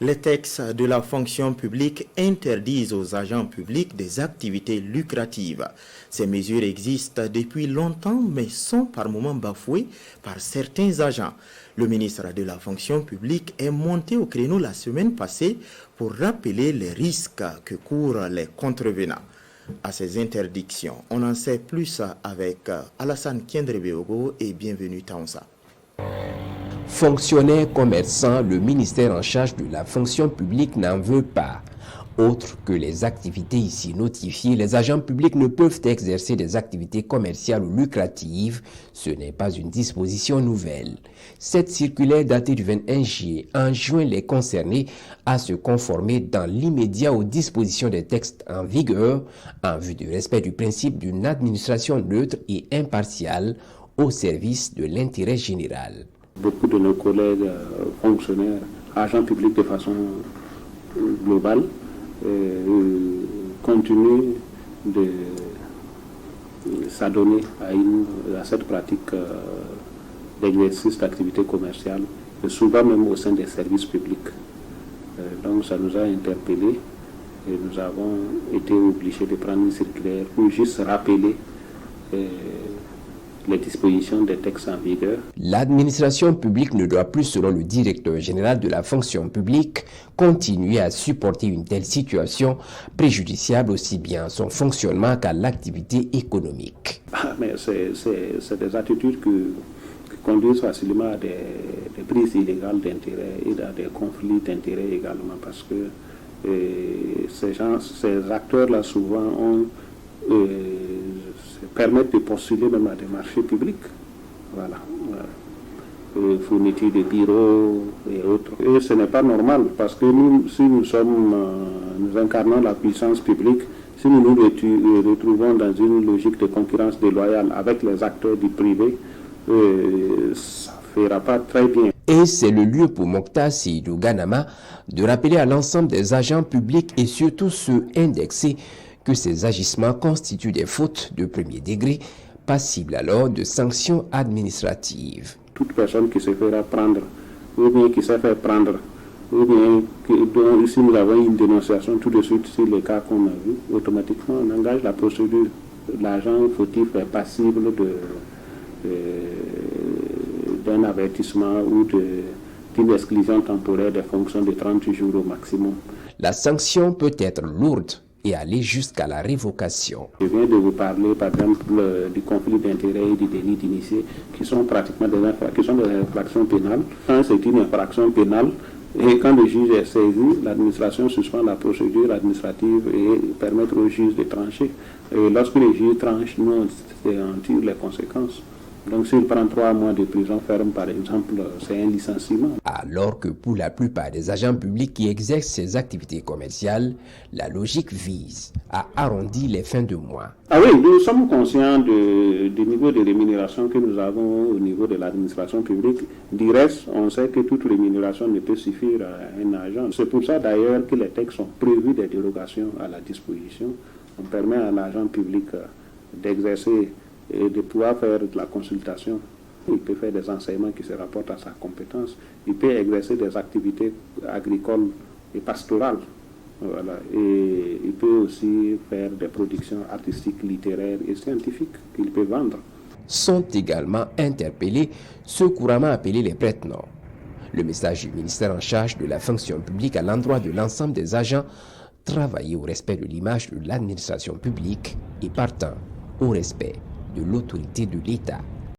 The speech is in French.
Les textes de la fonction publique interdisent aux agents publics des activités lucratives. Ces mesures existent depuis longtemps mais sont par moments bafouées par certains agents. Le ministre de la fonction publique est monté au créneau la semaine passée pour rappeler les risques que courent les contrevenants à ces interdictions. On en sait plus avec Alassane Kendrebeogo et bienvenue Taonsa. Fonctionnaires, commerçants, le ministère en charge de la fonction publique n'en veut pas. Autre que les activités ici notifiées, les agents publics ne peuvent exercer des activités commerciales ou lucratives. Ce n'est pas une disposition nouvelle. Cette circulaire datée du 21 juillet enjoint les concernés à se conformer dans l'immédiat aux dispositions des textes en vigueur en vue du respect du principe d'une administration neutre et impartiale au service de l'intérêt général. Beaucoup de nos collègues fonctionnaires, agents publics de façon globale, continuent de s'adonner à cette pratique d'exercice d'activité commerciale, et souvent même au sein des services publics. Donc ça nous a interpellés et nous avons été obligés de prendre une circulaire pour juste rappeler les dispositions des textes en vigueur. L'administration publique ne doit plus, selon le directeur général de la fonction publique, continuer à supporter une telle situation préjudiciable aussi bien à son fonctionnement qu'à l'activité économique. Mais c'est des attitudes qui conduisent facilement à des prises illégales d'intérêt et à des conflits d'intérêts également, parce que ces acteurs-là souvent permettent de postuler même à des marchés publics. Voilà. Fourniture de bureaux et autres. Et ce n'est pas normal parce que nous, si nous incarnons la puissance publique, si nous nous retrouvons dans une logique de concurrence déloyale avec les acteurs du privé, ça ne fera pas très bien. Et c'est le lieu pour Mokhtar Seydou Ganama de rappeler à l'ensemble des agents publics et surtout ceux indexés que ces agissements constituent des fautes de premier degré, passibles alors de sanctions administratives. Toute personne qui se fera prendre, ou bien qui s'est fait prendre, ou bien dont ici nous avons une dénonciation tout de suite sur les cas qu'on a vus, automatiquement on engage la procédure. L'agent fautif est passible d'un avertissement ou d'une exclusion temporaire des fonctions de 30 jours au maximum. La sanction peut être lourde et aller jusqu'à la révocation. Je viens de vous parler, par exemple, du conflit d'intérêts et du délit d'initié, qui sont pratiquement des infractions pénales. Quand c'est une infraction pénale, et quand le juge est saisi, l'administration suspend la procédure administrative et permet au juge de trancher. Et lorsque le juge tranche, nous, on tire les conséquences. Donc s'il prend 3 mois de prison ferme, par exemple, c'est un licenciement. Alors que pour la plupart des agents publics qui exercent ces activités commerciales, la logique vise à arrondir les fins de mois. Ah oui, nous sommes conscients du niveau de rémunération que nous avons au niveau de l'administration publique. Du reste, on sait que toute rémunération ne peut suffire à un agent. C'est pour ça d'ailleurs que les textes ont prévu des dérogations à la disposition. On permet à l'agent public d'exercer et de pouvoir faire de la consultation. Il peut faire des enseignements qui se rapportent à sa compétence. Il peut exercer des activités agricoles et pastorales. Voilà. Et il peut aussi faire des productions artistiques, littéraires et scientifiques qu'il peut vendre. Sont également interpellés ceux couramment appelés les prête-noms. Le message du ministère en charge de la fonction publique à l'endroit de l'ensemble des agents, travailler au respect de l'image de l'administration publique et partant au respect de l'autorité de l'État.